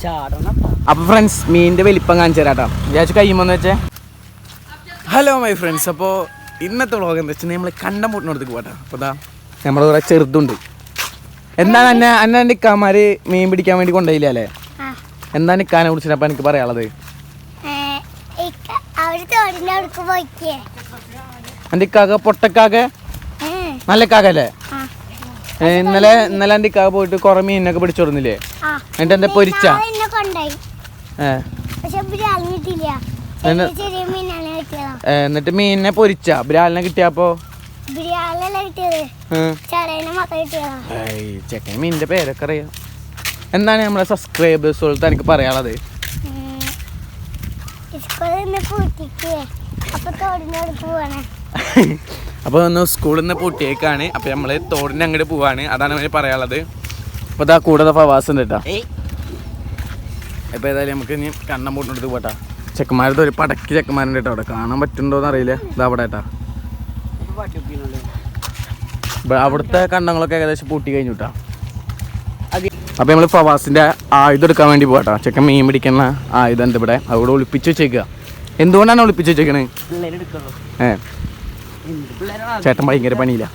അപ്പോൾ ഫ്രണ്ട്സ് മീനിൻ്റെ വലിപ്പം കാണിച്ചു തരാം കേട്ടോ. വിചാരിച്ചു കഴിയുമ്പോൾ വെച്ചേ. ഹലോ മൈ ഫ്രണ്ട്സ്, അപ്പോൾ ഇന്നത്തെ വ്ളോഗ് എന്താ വെച്ചാൽ നമ്മൾ കണ്ടംപൂട്ടിനടുത്തേക്ക് പോട്ടെ. അപ്പോൾ ഇതാ നമ്മുടെ കുറേ ചെറുതുണ്ട്. എന്താണ് എന്നെ നിൽക്കാന്മാർ മീൻ പിടിക്കാൻ വേണ്ടി കൊണ്ടുപോയില്ല അല്ലേ? എന്താണ് നിൽക്കാനെ കുറിച്ചിട്ട് അപ്പം എനിക്ക് പറയാനുള്ളത്? എൻ്റെ ഇക്കാക്ക പൊട്ടക്കാക്ക നല്ല കാക്കല്ലേ? ഇന്നലെ എൻ്റെ ഇക്കാക്ക പോയിട്ട് കുറെ മീനൊക്കെ പിടിച്ചു കൊടുന്നില്ലേ? എന്നിട്ട് എന്താ പൊരിച്ച? എന്നിട്ട് മീനിനെ പൊരിച്ച ബ്രാലിനെ കിട്ടിയപ്പോ ചെക്കന് മീനിന്റെ പേരൊക്കെ അറിയാം. എന്താണ് നമ്മളെ സബ്സ്ക്രൈബേഴ്സ് എനിക്ക് പറയാനുള്ളത്? അപ്പോൾ ഒന്ന് സ്കൂളിൽ നിന്ന് പൂട്ടിയേക്കാണ്. അപ്പോൾ നമ്മൾ തോടിന് അങ്ങോട്ട് പോവാണ്. അതാണ് അവർ പറയാനുള്ളത്. അപ്പോൾ ഇതാ കൂടെ ഫവാസ് ഉണ്ട് കേട്ടോ. ഇപ്പോൾ ഏതായാലും നമുക്ക് ഇനി കണ്ടംപൂട്ടിനടുത്ത് പോട്ടാ. ചെക്കന്മാരുടെ ഒരു പടക്ക് ചെക്കന്മാരുണ്ട് കേട്ടോ. അവിടെ കാണാൻ പറ്റുന്നുണ്ടോയെന്ന് അറിയില്ല. ഇതാ അവിടെ കേട്ടാ. അവിടുത്തെ കണ്ടങ്ങളൊക്കെ ഏകദേശം പൂട്ടി കഴിഞ്ഞു കേട്ടോ. അപ്പോൾ നമ്മൾ ഫവാസിൻ്റെ ആയുധം എടുക്കാൻ വേണ്ടി പോകട്ടോ. ചെക്കൻ മീൻ പിടിക്കുന്ന ആയുധം ഉണ്ട് ഇവിടെ. അവിടെ ഒളിപ്പിച്ച് വെച്ചേക്കുക. എന്തുകൊണ്ടാണ് ഒളിപ്പിച്ച് വെച്ചേക്കണേ? ചേട്ടൻ ഭയങ്കര പണിയില്ല.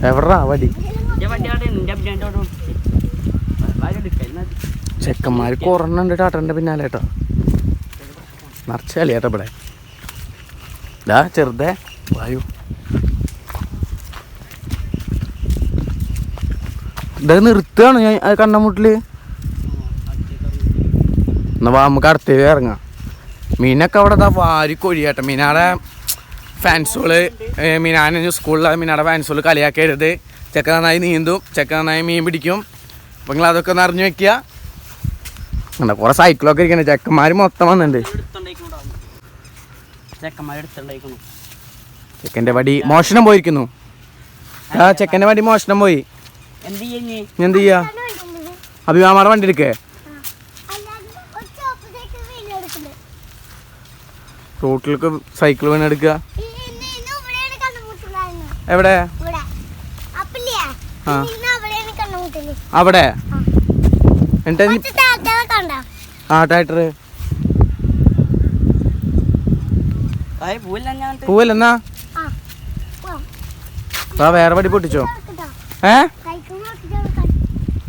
എവിടാ വടി? ചെക്കന്മാർ കുറഞ്ഞുണ്ട് ടാട്ടൻ്റെ പിന്നാലെ കേട്ടോ. നിറച്ചല്ലേ ചേട്ടാ ഇവിടെ. ഇതാ ചെറുതേ വായു. ഇതൊക്കെ നിർത്തുകയാണ് ഞാൻ കണ്ടംപൂട്ടില്. എന്നാ നമുക്ക് അടുത്തേക്ക് ഇറങ്ങാം. മീനൊക്കെ അവിടെ ഇതാ വാരി കൊഴിയാട്ടെ. മീനാടെ ഫാൻസുകള് മീനാനെ സ്കൂളിലെ മീനാടെ ഫാൻസുകൾ കളിയാക്കരുത്. ചെക്ക നന്നായി നീന്തും, ചെക്ക നന്നായി മീൻ പിടിക്കും. അപ്പം നിങ്ങൾ അതൊക്കെ ഒന്ന് അറിഞ്ഞു വെക്കുക. എന്താ കുറെ സൈക്കിളൊക്കെ ഇരിക്കണേ. ചെക്കന്മാർ മൊത്തം വന്നിട്ടുണ്ട്. ചെക്കൻ്റെ വടി മോഷണം പോയിരിക്കുന്നു. ആ ചെക്കൻ്റെ വടി മോഷണം പോയി. എന്ത് ചെയ്യാ? അഭിമാമാടെ വണ്ടി എടുക്കേ? റോട്ടിലൊക്കെ സൈക്കിൾ വേണം എടുക്കുക. എവിടെ? അവിടെ എന്നിട്ട് ആ ട്രാക്ടർ പൂവല്ലെന്നാ വേറെ വടി പൊട്ടിച്ചോ?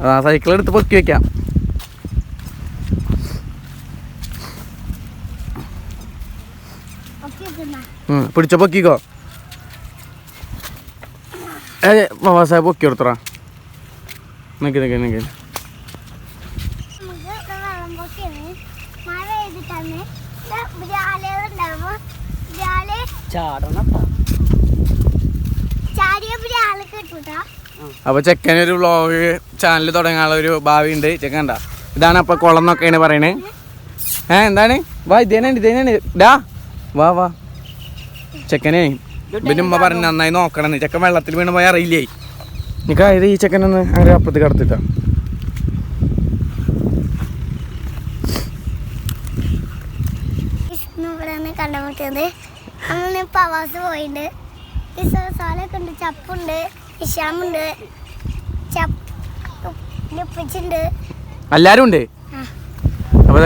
ആ സൈക്കിൾ എടുത്ത് പൊക്കി വെക്കാം. പിടിച്ചോ, പൊക്കിക്കോ. സാഹബ് പൊക്കി കൊടുത്തറ. നിക്ക് നിക്ക് നിക്ക്. അപ്പൊ ചെക്കനൊരു വ്ളോഗ് ചാനൽ തുടങ്ങാനുള്ള ഒരു ഭാവി ഉണ്ട്. ചെക്കണ്ട ഇതാണ് അപ്പൊ കുളം എന്നൊക്കെയാണ് പറയണേ. എന്താണ്? വാ ഇതേനാണ് ഡാ വാ വാ. ചെക്കനെ പിന്നെ ഉമ്മ പറഞ്ഞ് നന്നായി നോക്കണമെന്ന്. ചെക്കൻ വെള്ളത്തിൽ വീണ് പോയി അറിയില്ലേ. നിനക്കായത് ഈ ചെക്കനൊന്ന് അങ്ങനെ അപ്പുറത്ത് കടത്തിട്ടാ. കണ്ടുമുട്ടിയത് അന്ന് പവാസ് പോയിട്ടുണ്ട്. ഉണ്ട്, ചപ്പുണ്ട്, ഇഷാമുണ്ട്, ഉപ്പച്ചുണ്ട്, എല്ലാരും ഉണ്ട്. അപ്പോൾ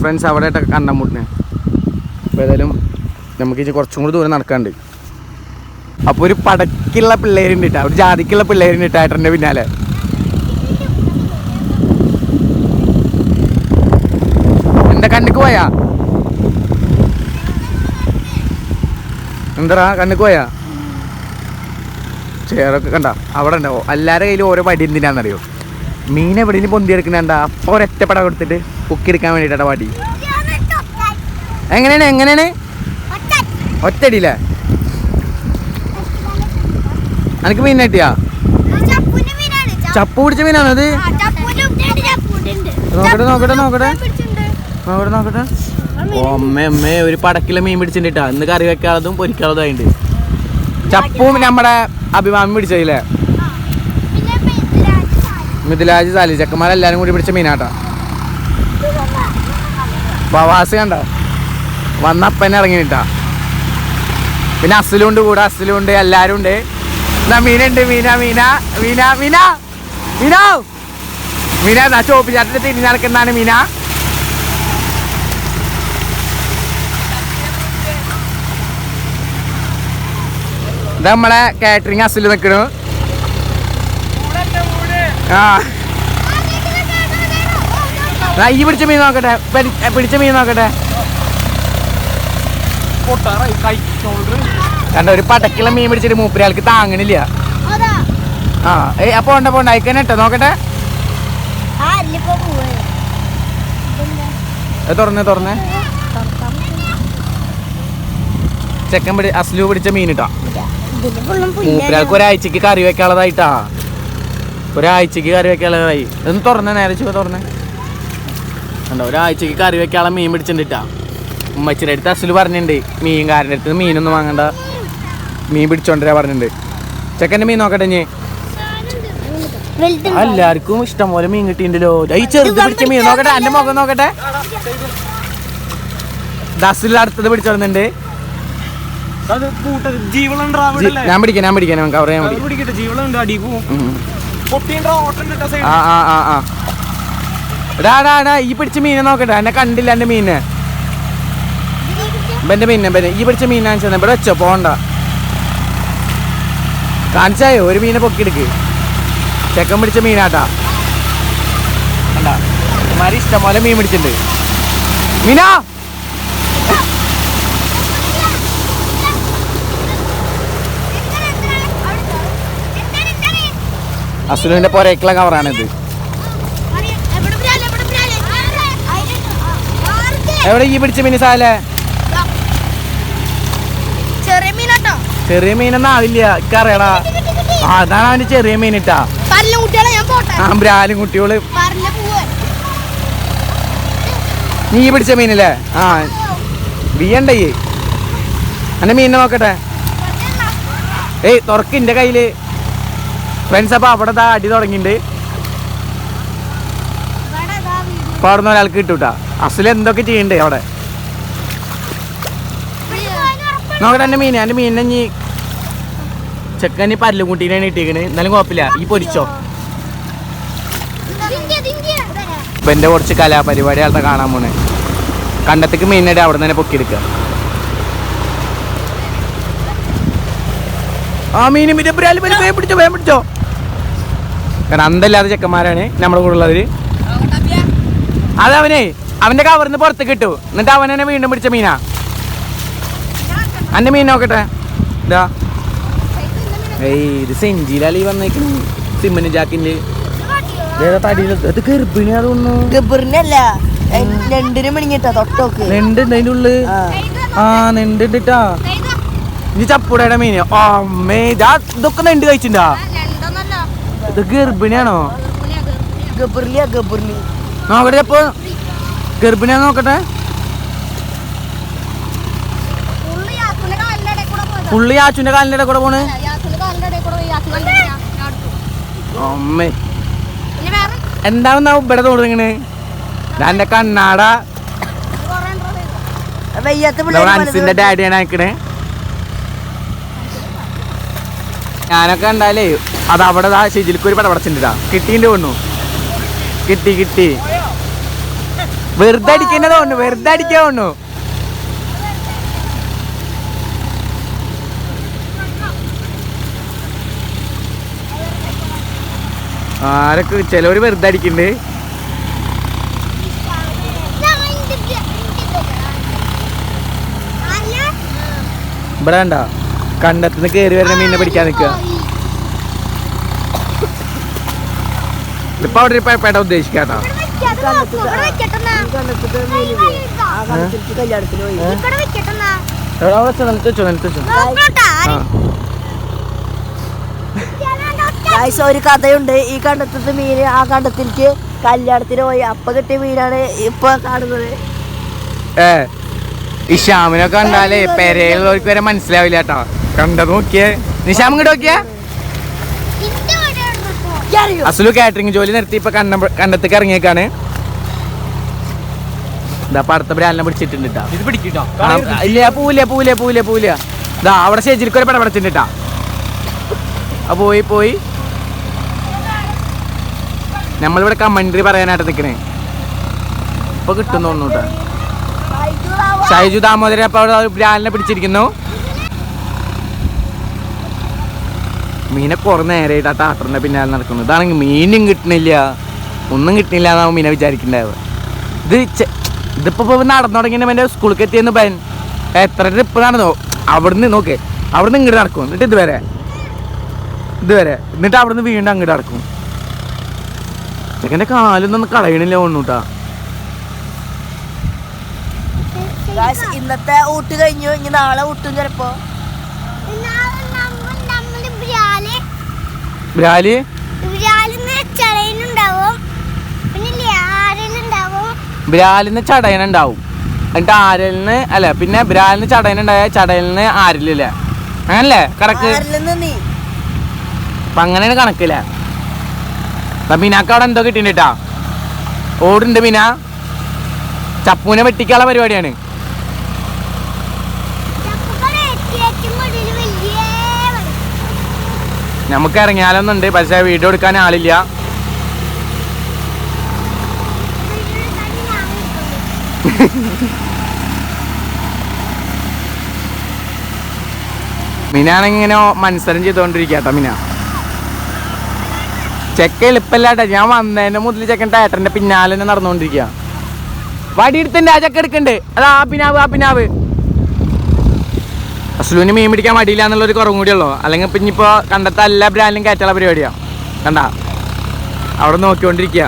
ഫ്രണ്ട്സ് അവിടെ കണ്ടംപൂട്ടിന്. അപ്പോൾ ഏതായാലും നമുക്ക് ഇനി കുറച്ചും കൂടി ദൂരം നടക്കാണ്ട്. അപ്പോൾ ഒരു പടക്കുള്ള പിള്ളേരുണ്ട് കേട്ടോ. ഒരു ജാതിക്കുള്ള പിള്ളേരുണ്ട് കേട്ടോ ഏട്ടൻ്റെ പിന്നാലെ. എന്താ കണ്ണിക്ക് പോയാ? എന്താ കണ്ണിക്ക് പോയാ? ചെയറൊക്കെ കണ്ട അവിടെ ഉണ്ടാവോ? എല്ലാവരുടെ കയ്യിലും ഓരോ വടി. എന്തിനാണെന്നറിയോ? മീൻ എവിടെയും പൊന്തിയെടുക്കണണ്ട. അപ്പോൾ ഒരൊറ്റപ്പട കൊടുത്തിട്ട് പൊക്കിയെടുക്കാൻ വേണ്ടിയിട്ടാണ് വടി. എങ്ങനെയാണ് ഒറ്റടിയില്ലേ? എനിക്ക് മീൻ കിട്ടിയാ? ചപ്പ് പിടിച്ച മീനാണത്. നോക്കട്ടെ. അമ്മേ ഒരു പടക്കിലെ മീൻ പിടിച്ചിട്ടാ. ഇന്ന് കറി വെക്കാതും പൊരിക്കാത്തതായിട്ട്. ചപ്പും നമ്മുടെ അഭിമാമി പിടിച്ചില്ലേ? മിഥിലാജ് സാലി ചെക്കന്മാരെല്ലാരും കൂടി പിടിച്ച മീനാട്ടാ. പ്രവാസി കണ്ട വന്നപ്പന്നെ ഇറങ്ങിട്ടാ. പിന്നെ അസലുണ്ട്, കൂടെ അസലുണ്ട്, എല്ലാരും ഉണ്ട്. എന്നാ മീനുണ്ട് മീന മീന മീന മീന മീനോ മീന എന്നാ ചോപ്പ് ചാട്ടിന്റെ തിരിഞ്ഞ് നടക്കുന്നതാണ് മീന. ഇത് നമ്മളെ കാറ്ററിംഗ് അസിൽ നിൽക്കണു. ആ ഈ പിടിച്ച മീൻ നോക്കട്ടെ, പിടിച്ച മീൻ നോക്കട്ടെ. കണ്ട ഒരു പടക്കുള്ള മീൻ പിടിച്ചിട്ട് മൂപ്പരാൾക്ക് താങ്ങണില്ല. ആ അപ്പൊ പോണ്ട അയക്കന്നെ ഇട്ടോ നോക്കട്ടെ. തുറന്നേ ചെക്കൻ അസ്ലു പിടിച്ച മീൻ ഇട്ടാ. മൂപ്പരാൾക്ക് ഒരാഴ്ചക്ക് കറി വെക്കാനുള്ളതായിട്ടാ, ഒരാഴ്ചക്ക് കറി വെക്കാനുള്ളതായി. ഇതൊന്ന് തുറന്നേ, നേരെ ചുവ തുറന്നേ. കണ്ടോ ഒരാഴ്ചക്ക് കറി വെക്കാനുള്ള മീൻ പിടിച്ചിട്ടാ. ഉമ്മച്ചിയുടെ അടുത്ത് അസ്ലു പറഞ്ഞിട്ടുണ്ട് മീൻകാരൻ്റെ അടുത്ത് മീനൊന്നും വാങ്ങണ്ട, മീൻ പിടിച്ചോണ്ടരാ പറഞ്ഞിട്ടുണ്ട്. ചെക്കൻ്റെ മീൻ നോക്കട്ടെ ഇനി. എല്ലാവർക്കും ഇഷ്ടം പോലെ മീൻ കിട്ടിയിട്ടുണ്ടല്ലോ. ഈ ചെറുത് പിടിച്ച മീൻ നോക്കട്ടെ, എൻ്റെ മുഖം നോക്കട്ടെ. ദസിൽ അടുത്തത് പിടിച്ചോടുന്നുണ്ട്. ഞാൻ പിടിക്കാൻ കവർ ചെയ്യാൻ ഈ പിടിച്ച മീനെ നോക്കട്ടെ, എന്നെ കണ്ടില്ല എൻ്റെ മീനെ. എൻ്റെ മീനെ ഈ പിടിച്ച മീൻ കാണിച്ചാൽ ഇവിടെ വെച്ചോ, പോണ്ട കാണിച്ചായോ. ഒരു മീനെ പൊക്കിയെടുക്ക്. ചെക്കൻ പിടിച്ച മീനാട്ടാ. കണ്ടാ ഇമാരി ഇഷ്ടം പോലെ മീൻ പിടിച്ചിട്ടുണ്ട്. മീനാ അസുലിന്റെ പൊരേക്കുള്ള കവറാണിത്. എവിടെ ഈ പിടിച്ച മീൻ സാലേ? ചെറിയ മീനൊന്നും ആവില്ല, ഇക്കറിയടാ. അതാണ് അവന് ചെറിയ മീനിട്ടാ. ബ്രാലും കുട്ടികള്. നീ പിടിച്ച മീനല്ലേ? ആ ബിയണ്ടേ എന്റെ മീനിനെ നോക്കട്ടെ. ഏയ് തുറക്കിന്റെ കയ്യില് ഫ്രണ്ട്സ്. അപ്പൊ അവിടെ അടി തുടങ്ങിണ്ട്. അപ്പൊ അവിടെ നിന്ന് ഒരാൾക്ക് കിട്ടൂട്ടാ. അസുല എന്തൊക്കെ ചെയ്യണ്ടേ അവിടെ നോക്കട്ടെ. എൻ്റെ മീനിനെ ഇനി ചെക്കന് പല്ലും കുട്ടീനാണ് ഇട്ടേക്കണ്. എന്നാലും കുഴപ്പമില്ല, ഈ പൊരിച്ചോ. ഇപ്പൊ എൻ്റെ കുറച്ച് കലാപരിപാടി ആളത്തെ കാണാൻ പോണേ. കണ്ടത്തേക്ക് മീനിടെ അവിടെ തന്നെ പൊക്കിയെടുക്കുക. ആ മീൻ പിടിച്ചോ. കാരണം അന്തല്ലാതെ ചെക്കന്മാരാണ് നമ്മുടെ കൂടെ ഉള്ളവര്. അതവനെ അവന്റെ കവറിന്ന് പുറത്ത് കിട്ടു. എന്നിട്ട് അവൻ തന്നെ വീണ്ടും പിടിച്ച മീനാ. എൻ്റെ മീൻ നോക്കട്ടെ. ഇതാ ഇത് സെഞ്ചിയിലീ വന്നേക്കണ സിമ്മന് ജാക്കിന്റെ തടിയിൽ. അത് ഗർഭിണിയാ തോന്നുന്നു. ഗർഭിണിയല്ല, നെണ്ടിന് മിണിങ്ങിട്ടാ തൊട്ടോക്ക്. നെണ്ടുണ്ട് അതിൻ്റെ ഉള്ളില്. ആ നെണ്ടിട്ടാ. ഇനി ചപ്പൂടയുടെ മീന്. അമ്മേ ഇതൊക്കെ നെണ്ട് കഴിച്ചിണ്ടാ. ഇത് ഗർഭിണിയാണോ? ഗർഭിണി നോക്കട്ടെ. അപ്പൊ ഗർഭിണിയാ നോക്കട്ടെ. പുള്ളി യാച്ചുന്റെ കാലിന്റെ കൂടെ പോണ്. അമ്മേ എന്താണെന്നാ ഇവിടെ തോന്നുന്നു. എന്റെ കണ്ണാട അൻസിന്റെ ഡാഡിയാണ് അയക്കണേ. ഞാനൊക്കെ ഉണ്ടാലേ അത് അവിടെ ഷിജിൽക്ക് ഒരു പടപടച്ചിട്ടാ. കിട്ടീൻ്റെ തോന്നു. കിട്ടി വെറുതെ അടിക്കന്നെ തോന്നുന്നു. വെറുതെ അടിക്കാൻ തോന്നുന്നു. ആരൊക്കെ ചിലവര് വെറുതെ അടിക്കണ്ട്. ഇവിടെ വേണ്ട കണ്ടത്തുനിന്ന് കയറി വരുന്ന മീനെ പിടിക്കാൻ നിൽക്കുക. ഇപ്പൊ അവിടെ ഒരു പേട്ട ഉദ്ദേശിക്കാട്ടോ. ഒരു കഥയുണ്ട്. ഈ കണ്ടത്തെ മീന് ആ കണ്ടത്തിലേക്ക് കല്യാണത്തിന് പോയി അപ്പ കിട്ടിയ മീനാണ് ഇപ്പൊ കാണുന്നത്. ഈ ശ്യാമിനൊക്കെ കണ്ടാലേ പെരയുള്ളവർക്ക് വരെ മനസ്സിലാവില്ല കേട്ടോ. കണ്ടത് നോക്കിയേ. നിശാം ഇങ്ങോട്ട് നോക്കിയേ. അസുലു കാറ്ററിംഗ് ജോലി നിർത്തി ഇപ്പൊ കണ്ടത്തേക്ക് ഇറങ്ങിയേക്കാണ്. ഇതാ അടുത്ത ബ്രാലിനെ പിടിച്ചിട്ടുണ്ട്. ഇല്ല പൂല ഇതാ അവിടെ സ്റ്റേജിലേക്ക് ഒരു പടപടച്ചിട്ടാ. പോയി നമ്മളിവിടെ കമന്ററി പറയാനായിട്ട് നിൽക്കണേ. ഇപ്പൊ കിട്ടുന്നു തോന്നുന്നു കേട്ടോ. ഷൈജു ദാമോദരൻ അപ്പൊ അവിടെ ബ്രാലിനെ പിടിച്ചിരിക്കുന്നു. മീനെ കുറെ നേരമായിട്ട് ആ ടാട്ടറിന്റെ പിന്നാലെ നടക്കുന്നു. ഇതാണെങ്കിൽ മീനും കിട്ടണില്ല, ഒന്നും കിട്ടണില്ല എന്നാവും മീനെ വിചാരിക്കണ്ടാവുക. ഇതിപ്പോ നടന്നു തുടങ്ങിയ എൻ്റെ സ്കൂളിലേക്ക് എത്തിയെന്ന് പൻ എത്ര ട്രിപ്പ് നടന്നോ. അവിടുന്ന് നോക്കേ, അവിടുന്ന് ഇങ്ങോട്ട് നടക്കും, എന്നിട്ട് ഇതുവരെ എന്നിട്ട് അവിടുന്ന് വീണ്ടും അങ്ങോട്ട് നടക്കും. ചെക്കൻ്റെ കാലൊന്നും കളയണില്ല ഒന്നൂട്ടാ. ഇന്നത്തെ ഊട്ട് കഴിഞ്ഞു, ഇനി നാളെ ഊട്ടും ചിലപ്പോ. ബ്രാലിന്ന് ചടയനുണ്ടാവും, എന്നിട്ട് ആരലിന് അല്ല, പിന്നെ ബ്രാലിന് ചടയനുണ്ടായ ചടയലിന് ആരലില്ല, അങ്ങനല്ലേ കണക്ക്? അപ്പൊ അങ്ങനെയാണ് കണക്കില്ല. മീനാക്ക് അവിടെ എന്തോ കിട്ടിട്ടാ, ഓടുണ്ട് മീന. ചപ്പൂനെ വെട്ടിക്കാനുള്ള പരിപാടിയാണ്. നമുക്ക് ഇറങ്ങിയാലൊന്നുണ്ട്, പക്ഷെ വീഡിയോ എടുക്കാൻ ആളില്ല. മീനാണെങ്കിൽ ഇങ്ങനെ മത്സരം ചെയ്തോണ്ടിരിക്കട്ടോ. മീന ചെക്ക എളുപ്പല്ലാട്ടെ, ഞാൻ വന്നതിന്റെ മുതൽ ചെക്കൻ ടേട്ടറിന്റെ പിന്നാലെ തന്നെ നടന്നുകൊണ്ടിരിക്കുക. വടി എടുത്തിണ്ട്, ആ ചെക്ക എടുക്കണ്ട്. അതാ ആ പിന്നാവ്. അസ്ലുവിന് മീൻ പിടിക്കാൻ മടിയില്ല എന്നുള്ളൊരു കുറവും കൂടിയുള്ളൂ. അല്ലെങ്കിൽ പിന്നെ ഇപ്പോൾ കണ്ടത്തെ എല്ലാ ബ്രാൻഡിലും കയറ്റുള്ള പരിപാടിയാണ്. കണ്ട അവിടെ നോക്കിക്കൊണ്ടിരിക്കുക.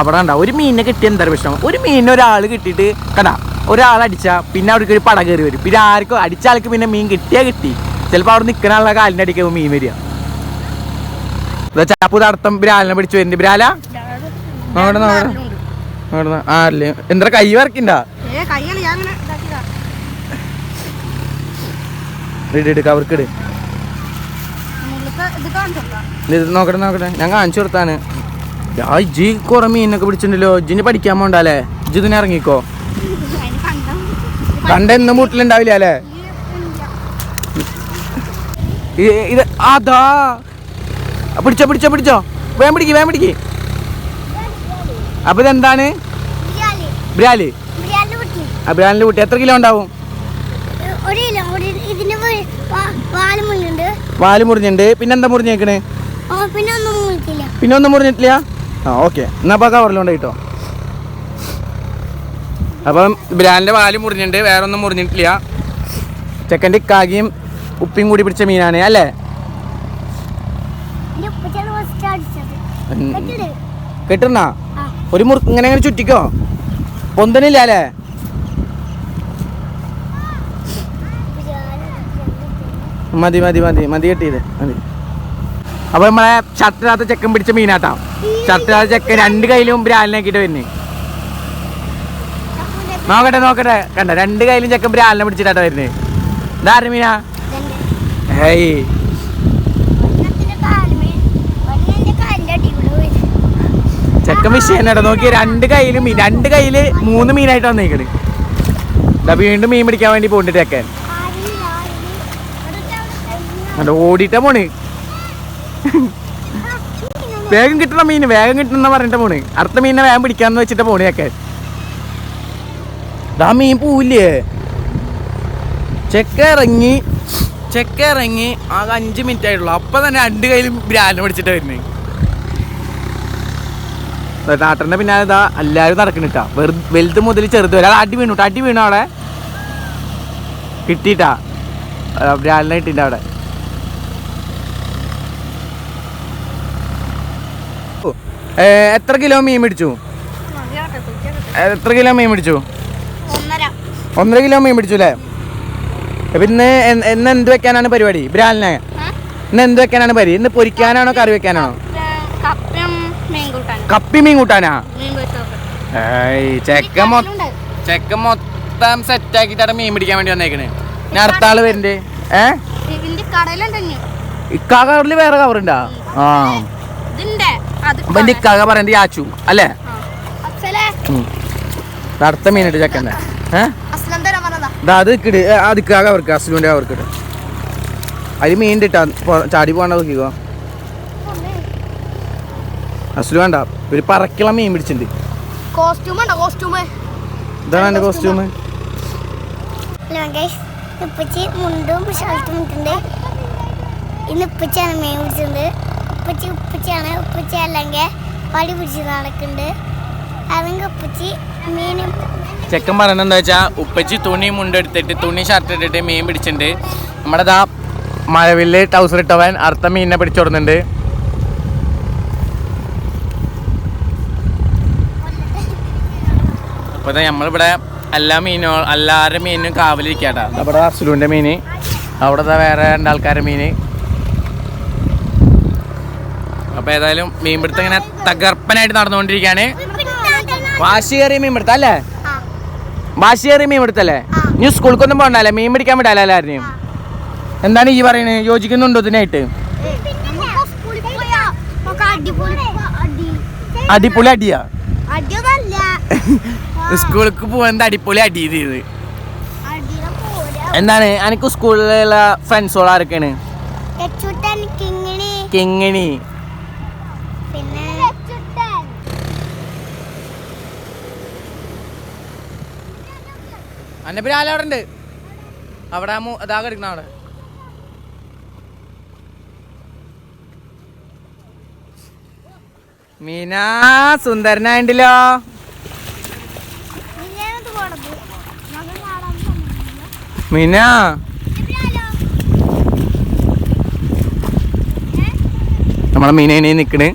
അവിടെ കണ്ട ഒരു മീനിനെ കിട്ടിയ എന്താ പ്രശ്നം, ഒരു മീനിനെ ഒരാൾ കിട്ടിയിട്ട് കണ്ട ഒരാളടിച്ചാൽ പിന്നെ അവർക്ക് ഒരു പട കയറി വരും. പിന്നെ ആർക്കും അടിച്ച ആൾക്ക് പിന്നെ മീൻ കിട്ടിയാൽ കിട്ടി. ചിലപ്പോൾ അവിടെ നിൽക്കുന്ന ആളുടെ കാലിൻ്റെ അടിക്കുമ്പോൾ മീൻ വരിക. ചാപ്പു തടത്തം ബ്രാലിനെ പിടിച്ചു വരുന്നുണ്ട്. ബ്രാല നോക്കട്ടെ ആരല്ലേ എന്താ കൈ വറക്കിണ്ടാ കവർക്കിട്. ഇത് നോക്കട്ടെ ഞാൻ കാണിച്ചു കൊടുത്താണ്. ഇജ്ജി കുറെ മീനൊക്കെ പിടിച്ചിട്ടുണ്ടല്ലോ. ഇജ്ജിന് പഠിക്കാൻ പോണ്ടല്ലേ? ഇജ്ജ് ഇതിനെ ഇറങ്ങിക്കോ. കണ്ടെന്നും വീട്ടിലുണ്ടാവില്ല അല്ലേ? ഇത് അതാ പിടിച്ചോ വേഗം പിടിക്ക്. അപ്പൊ ഇതെന്താണ്? ബ്രാലിന്റെ കുട്ടി. എത്ര കിലോ ഉണ്ടാവും? വാല് മുറിഞ്ഞിട്ടുണ്ട്. പിന്നെന്താ മുറിഞ്ഞേക്കണേ? പിന്നെ ഒന്നും മുറിഞ്ഞിട്ടില്ല. ആ ഓക്കെ, എന്നാ അപ്പൊ കവറിലുണ്ട് കേട്ടോ. അപ്പം ബ്രാലിന്റെ വാല് മുറിഞ്ഞിട്ടുണ്ട്, വേറെ ഒന്നും മുറിഞ്ഞിട്ടില്ല. ചെക്കൻ്റെ കാകിയും ഉപ്പിയും കൂടി പിടിച്ച മീനാണ് അല്ലേ? കെട്ടണ ഒരു മുറുക്ക് ഇങ്ങനെ ചുറ്റിക്കോ, പൊന്തനില്ല അല്ലേ? മതി കെട്ടിയത് മതി. അപ്പൊ നമ്മളെ ഷർട്ടിനകത്ത് ചെക്കൻ പിടിച്ച മീനാട്ടാ. ഷർട്ടിനകത്ത് ചെക്കൻ രണ്ട് കയ്യിലും ബ്രാലിനാക്കിട്ട് വരുന്നേ. നോക്കട്ടെ കണ്ട, രണ്ട് കയ്യിലും ചെക്കൻ ബ്രാലിനെ പിടിച്ചിട്ടാ വരുന്നേ. ഇതാര മീനാ? ഹേയ് ചെക്കൻ വിഷയം നോക്കി. രണ്ട് കയ്യില് 3 മീനായിട്ട് വന്നേക്കണ്. വീണ്ടും മീൻ പിടിക്കാൻ വേണ്ടി പോണ്ടിട്ട് ചെക്കൻ ഓടിയിട്ടാ പോണ്. വേഗം കിട്ടണ മീൻ വേഗം കിട്ടണമെന്ന് പറഞ്ഞിട്ട് പോണ്. അടുത്ത മീനിനെ വേഗം പിടിക്കാന്ന് വെച്ചിട്ട് പോണ് ചെക്കൻ. ആ മീൻ പോവില്ലേ? ചെക്ക ഇറങ്ങി ആകെ 5 മിനിറ്റ് ആയിട്ടുള്ളൂ. അപ്പൊ തന്നെ രണ്ട് കയ്യിലും ബ്രാലിനെ പിടിച്ചിട്ട് വരുന്നേ. ടാട്ടറിന്റെ പിന്നാലെ ഇതാ എല്ലാവരും നടക്കണിട്ടാ. വലുത് മുതൽ ചെറുത് വരെ. അടി വീണു അവിടെ കിട്ടിയിട്ടാ. ബ്രാലിനെ കിട്ടിയിട്ട് അവിടെ. എത്ര കിലോ മീൻ പിടിച്ചു? 1.5 കിലോ മീൻ പിടിച്ചു അല്ലേ? അപ്പൊ ഇന്ന് എന്ത് വെക്കാനാണ് പരിപാടി? ബ്രാലിനെ ഇന്ന് എന്ത് വെക്കാനാണ് പരിപാടി? ഇന്ന് പൊരിക്കാനാണോ കറി വെക്കാനാണോ? കപ്പി മീൻ കൂട്ടാനാ? ചെക്ക മൊത്തം സെറ്റ് ആക്കിട്ടാണ് മീൻ പിടിക്കാൻ വേണ്ടി വന്നേക്കണേ. ഞാൻ അടുത്ത ആള് വരുന്നുണ്ട്. ഇക്കാ കവറില് വേറെ കവറുണ്ടാ? ആ അപ്പൊ എന്റെ ഇക്കാക പറയുന്നത് യാച്ചു അല്ലേ? അടുത്ത മീനിട്ട് ചെക്കൻ്റെ അത് കിട്. അത് ഇക്കാക അവർക്ക് അസ്ലുവിന്റെ അവർക്കിട്. അതിൽ മീൻ ഇട്ടാ ചാടി പോകണ്ട നോക്കിക്കോ. അസുല് വേണ്ട, ഒരു പറക്കുള്ള മീൻ പിടിച്ചിട്ടുണ്ട്. ഇതാണ് എൻ്റെ കോസ്റ്റ്യൂം. ഉപ്പച്ചി മുണ്ടും ഷർട്ടും ഇട്ടുണ്ട്. ഇന്ന് ഉപ്പച്ചിയാണ് മീൻ പിടിച്ചത്. ഉപ്പച്ചിയാണ്. ഉപ്പച്ചി അല്ലെങ്കിൽ വടി പിടിച്ച് നടക്കുന്നുണ്ട്. അല്ലെങ്കിൽ ഉപ്പച്ചി മീനും ചെക്കൻ പറയണത് എന്താ വെച്ചാൽ ഉപ്പച്ചി തുണി മുണ്ടെടുത്തിട്ട് തുണി ഷർട്ട് ഇട്ടിട്ട് മീൻ പിടിച്ചിട്ടുണ്ട്. നമ്മുടെ ദാ മഴവില്ല് ടൗസർ ഇട്ടവൻ അർത്ഥ മീനിനെ പിടിച്ചോടുന്നുണ്ട്. അപ്പോൾ നമ്മളിവിടെ എല്ലാവരുടെ മീനും കാവലിരിക്കാട്ടാ. അവിടെ അസുലുവിൻ്റെ മീൻ, അവിടെ വേറെ രണ്ടാൾക്കാരുടെ മീൻ. അപ്പോൾ ഏതായാലും മീൻപിടുത്തം ഇങ്ങനെ തകർപ്പനായിട്ട് നടന്നുകൊണ്ടിരിക്കുകയാണ്. വാശിയേറിയ മീൻപിടുത്തം അല്ലേ? വാശിയേറിയ മീൻപിടുത്തല്ലേ? നീ സ്കൂളിലേക്കൊന്നും പോകണ്ടല്ലേ? മീൻ പിടിക്കാൻ വിടാല്ലേ എല്ലാവരെയും? എന്താണ് ഈ പറയുന്നത്? യോജിക്കുന്നുണ്ടോ ഇതിനായിട്ട്? അടിപൊളി അടിയാ. സ്കൂളിലേക്ക് പോകാൻ അടിപൊളി അടി ചെയ്ത്. എന്താണ് എനിക്ക് സ്കൂളിലുള്ള ഫ്രണ്ട്സുകൾ ആരൊക്കെയാണ്? കിങ്ങിണി, അന്നെ പിന്നെ ആലവിടെ ഉണ്ട്. അവിടെ അതാ കിടക്കുന്ന അവിടെ. മീന സുന്ദരനായിണ്ടല്ലോ. മീന നമ്മളെ മീനെ നിക്കണ്.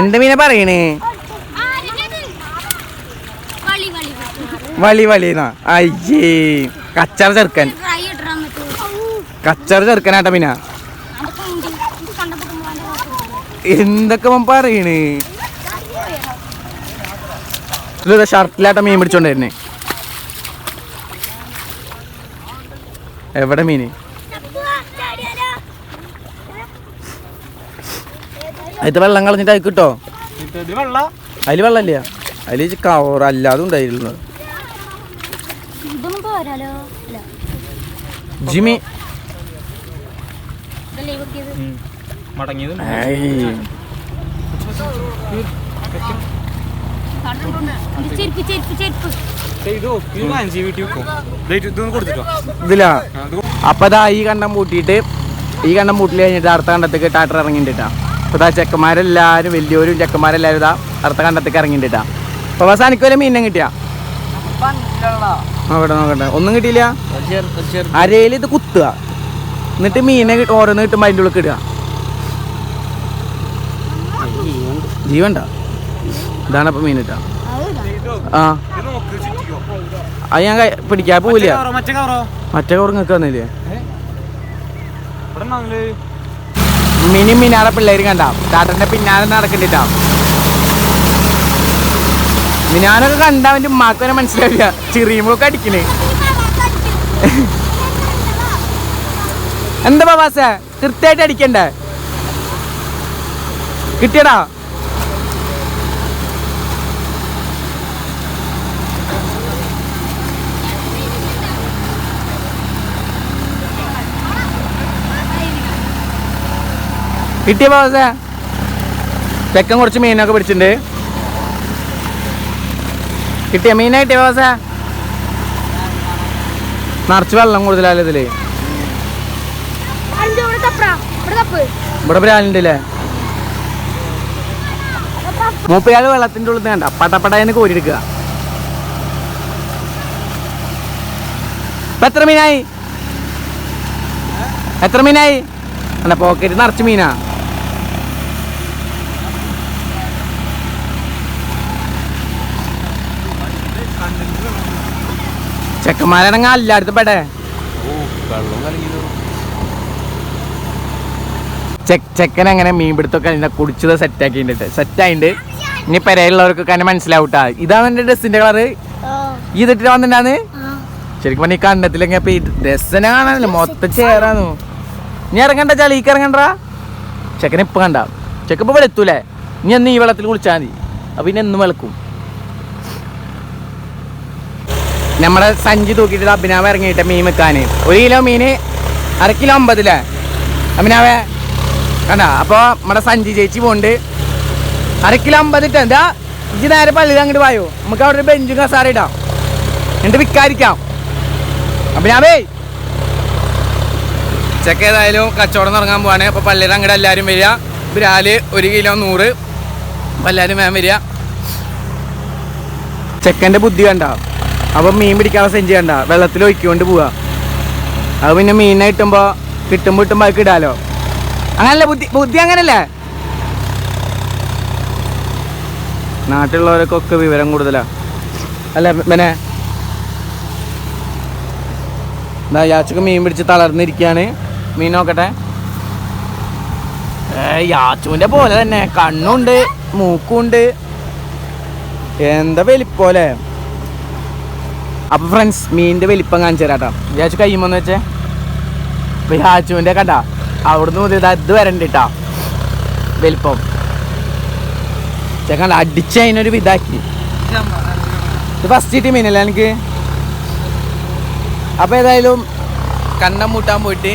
എന്താ മീനെ പറയണേ? വളി അയ്യേ കച്ചറ ചെറുക്കനാട്ട മീന. എന്തൊക്കെ പറയണേ? ഷർട്ടിലാട്ട മീൻ പിടിച്ചോണ്ടായിരുന്നേ. എവിടെ മീന്? അതിൽ വെള്ളം കളഞ്ഞിട്ട് അത് കിട്ടോ? അതിൽ വെള്ളമില്ല, അതിൽ കവർ അല്ലാതെ ഉണ്ടായിരുന്നു. ജിമി ഇതിലാ. അപ്പൊ ഇതാ ഈ കണ്ടം പൂട്ടിയിട്ട് കഴിഞ്ഞിട്ട് അടുത്ത കണ്ടത്തേക്ക് ടാറ്റർ ഇറങ്ങിട്ടാ. അപ്പൊ ഇതാ ചെക്കന്മാരെല്ലാരും വലിയവരും ചെക്കന്മാരെല്ലാരും ഇതാ അടുത്ത കണ്ടത്തേക്ക് ഇറങ്ങിട്ടാ. അപ്പൊ അവസാനിക്കുമല്ലോ മീനം കിട്ടിയാ? നോക്കട്ടെ ഒന്നും കിട്ടിയില്ല. അരയിൽ ഇത് കുത്തുക, എന്നിട്ട് മീനെ ഓരോന്ന് കിട്ടുമ്പോൾ അതിൻ്റെ ഉള്ളിൽ ഇടുക. ജീവണ്ട. ഇതാണ് അപ്പൊ മീൻ കിട്ടാ. ആ അത് ഞാൻ പിടിക്കാൻ പോവില്ല. മറ്റേ കവർ നിങ്ങൾക്ക് തന്നില്ലേ? മീനാടെ പിള്ളേര് കണ്ട ടാറ്ററിന്റെ പിന്നാലെ നടക്കണ്ടിട്ടാ. മിനാനൊക്കെ കണ്ട അവൻ്റെ ഉമ്മാക്ക് തന്നെ മനസ്സിലാവില്ല, ചെറിയുമ്പോഴൊക്കെ അടിക്കണേ. എന്താ ബാബാസ കൃത്യമായിട്ട് അടിക്കണ്ടേ? കിട്ടിയടാ. കിട്ടിയ ബാബാസ. ചെക്കൻ കുറച്ച് മീനൊക്കെ പിടിച്ചിട്ടുണ്ട്. കിട്ടിയ മീനാ കിട്ടിയ ബാബാസ? നിറച്ച് വെള്ളം കൂടുതലല്ലേ ഇതില്? ഇവിടെ ഒരാളുണ്ടല്ലേ? മൂപ്പയാള് വെള്ളത്തിന്റെ ഉള്ളിൽ കണ്ട പടപടയെന്ന് കോരിയെടുക്കുക. ഇപ്പൊ എത്ര മീനായി അല്ല പോക്കറ്റ് നിറച്ച് മീനാ. ചെക്കന്മാരാണെങ്കിൽ എല്ലായിടത്തും പെടേ. ചെക്കൻ അങ്ങനെ മീൻപിടുത്തൊക്കെ കുടിച്ചത് സെറ്റായിട്ടുണ്ട്. ഇനി പെരയിലുള്ളവർക്കൊക്കെ തന്നെ മനസ്സിലാവൂട്ടാ. ഇതാണ് എന്റെ ഡ്രസ്സിന്റെ കളറ്. ഈ ഇതിട്ട് വന്നിട്ടാന്ന് ശരിക്കും പറഞ്ഞ ഈ കണ്ടത്തിലെങ്കിൽ ഇപ്പൊ ഈ ഡ്രസ്സിനെ കാണാനല്ലോ മൊത്തം ചേരാന്നു. ഇനി ഇറങ്ങണ്ട ചളിക്ക് ഇറങ്ങണ്ട. ചെക്കനെ ഇപ്പൊ കണ്ട ചെക്കൻ ഇപ്പൊ വെളുത്തൂലേ? ഇനി എന്ന് ഈ വെള്ളത്തിൽ കുളിച്ചാൽ മതി. അപ്പൊ പിന്നെ എന്നും വെളുക്കും. നമ്മുടെ സഞ്ചി തൂക്കിയിട്ട് അഭിനാവ് ഇറങ്ങിയിട്ട് മീൻ വെക്കാൻ 1 കിലോ മീന് 1/2 കിലോ 50 അഭിനാവേ കണ്ട. അപ്പോൾ നമ്മുടെ സഞ്ചി ചേച്ചി പോണ്ട് 1/2 കിലോ 50 ഇട്ട് എന്താ ഇജ്ജ് നേരെ പള്ളിയിൽ അങ്ങോട്ട് പോയോ, നമുക്ക് അവിടെ ഒരു ബെഞ്ചും കസാര ഇടാം എന്നിട്ട് വിൽക്കാതിരിക്കാം. അഭിനാവേ ചെക്ക ഏതായാലും കച്ചവടം തുടങ്ങാൻ പോവാണ്. അപ്പോൾ പള്ളിയിൽ അങ്ങോട്ട് എല്ലാവരും വരിക. ബ്രാല് 1 കിലോ 100. അപ്പോൾ എല്ലാവരും വേഗം വരിക. ചെക്കൻ്റെ ബുദ്ധി കണ്ട. അപ്പം മീൻ പിടിക്കാനുള്ള സെഞ്ചി കണ്ട വെള്ളത്തിൽ ഒഴിക്കൊണ്ട് പോവുക. അത് പിന്നെ മീനിനെ കിട്ടുമ്പോൾ അതൊക്കെ ഇടാലോ. അങ്ങനല്ലേ ബുദ്ധി അങ്ങനല്ലേ? നാട്ടിലുള്ളവർക്കൊക്കെ വിവരം കൂടുതലാണ് അല്ലേ പിന്നെ. എന്താ യാച്ചൊക്കെ മീൻ പിടിച്ച് തളർന്നിരിക്കുകയാണ്. മീൻ നോക്കട്ടെ. യാച്ചുവിൻ്റെ പോലെ തന്നെ കണ്ണുണ്ട് മൂക്കുണ്ട്. എന്താ വലിപ്പോലെ. അപ്പോൾ ഫ്രണ്ട്സ് മീനിൻ്റെ വലിപ്പം കാണിച്ചു തരാട്ടോ. യാച്ചു കഴിയുമ്പോന്ന് വെച്ചേ. അപ്പോൾ യാച്ചുവിൻ്റെ കണ്ട അവിടുന്ന് മുതൽ ഇത് വരണ്ട കേട്ടോ വലിപ്പം. ചേക്കണ്ട അടിച്ച് അതിനൊരു ഇതാക്കി. ഇത് ഫസ്റ്റ് കിട്ടിയ മീനല്ലേ എനിക്ക്. അപ്പോൾ ഏതായാലും കണ്ണം മൂട്ടാൻ പോയിട്ട്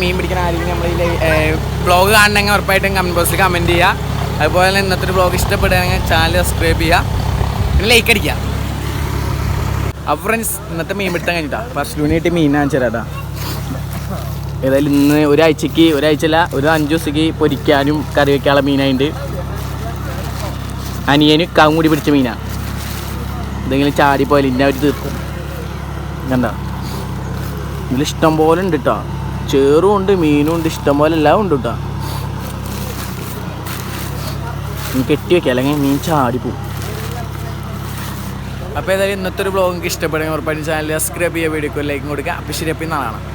മീൻ പിടിക്കുന്ന ആരെങ്കിലും നമ്മൾ വ്ളോഗ് കാണണമെങ്കിൽ ഉറപ്പായിട്ടും കമൻറ്റ് ബോക്സിൽ കമൻറ്റ് ചെയ്യുക. അതുപോലെ തന്നെ ഇന്നത്തെ ഒരു വ്ളോഗ് ഇഷ്ടപ്പെടുകയാണെങ്കിൽ ചാനൽ സബ്സ്ക്രൈബ് ചെയ്യുക, പിന്നെ ലൈക്ക് അടിക്കുക. അപ്പോൾ ഫ്രണ്ട്സ് ഇന്നത്തെ മീൻ പിടുത്തം കഴിഞ്ഞിട്ടാണ് ഫസ്റ്റ് കിട്ടി മീൻ കാണിച്ചു തരാട്ടാ. ഏതായാലും ഇന്ന് ഒരാഴ്ചയല്ല ഒരു 5 ദിവസത്തേക്ക് പൊരിക്കാനും കറി വയ്ക്കാനുള്ള മീനായിട്ട് അനിയന് കൂടി പിടിച്ച മീനാണ്. എന്തെങ്കിലും ചാടിപ്പോയാലും ഇന്ന അവർ തീർക്കും. കണ്ട ഇതിലിഷ്ടം പോലെ ഉണ്ട് കേട്ടോ. ചേറും ഉണ്ട് മീനും ഉണ്ട് ഇഷ്ടം പോലെ എല്ലാം ഉണ്ട് കേട്ടോ. കെട്ടി വയ്ക്കുക അല്ലെങ്കിൽ മീൻ ചാടിപ്പോവും. അപ്പോൾ ഏതായാലും ഇന്നത്തെ ഒരു വ്ളോഗ് നിങ്ങൾക്ക് ഇഷ്ടപ്പെടുമെങ്കിൽ ഉറപ്പായിട്ടും ചാനൽ സബ്സ്ക്രൈബ് ചെയ്യുക, വീഡിയോക്ക് ലൈക്കും കൊടുക്കുക. അപ്പോൾ ശരി, അപ്പോൾ നാളെ കാണാം.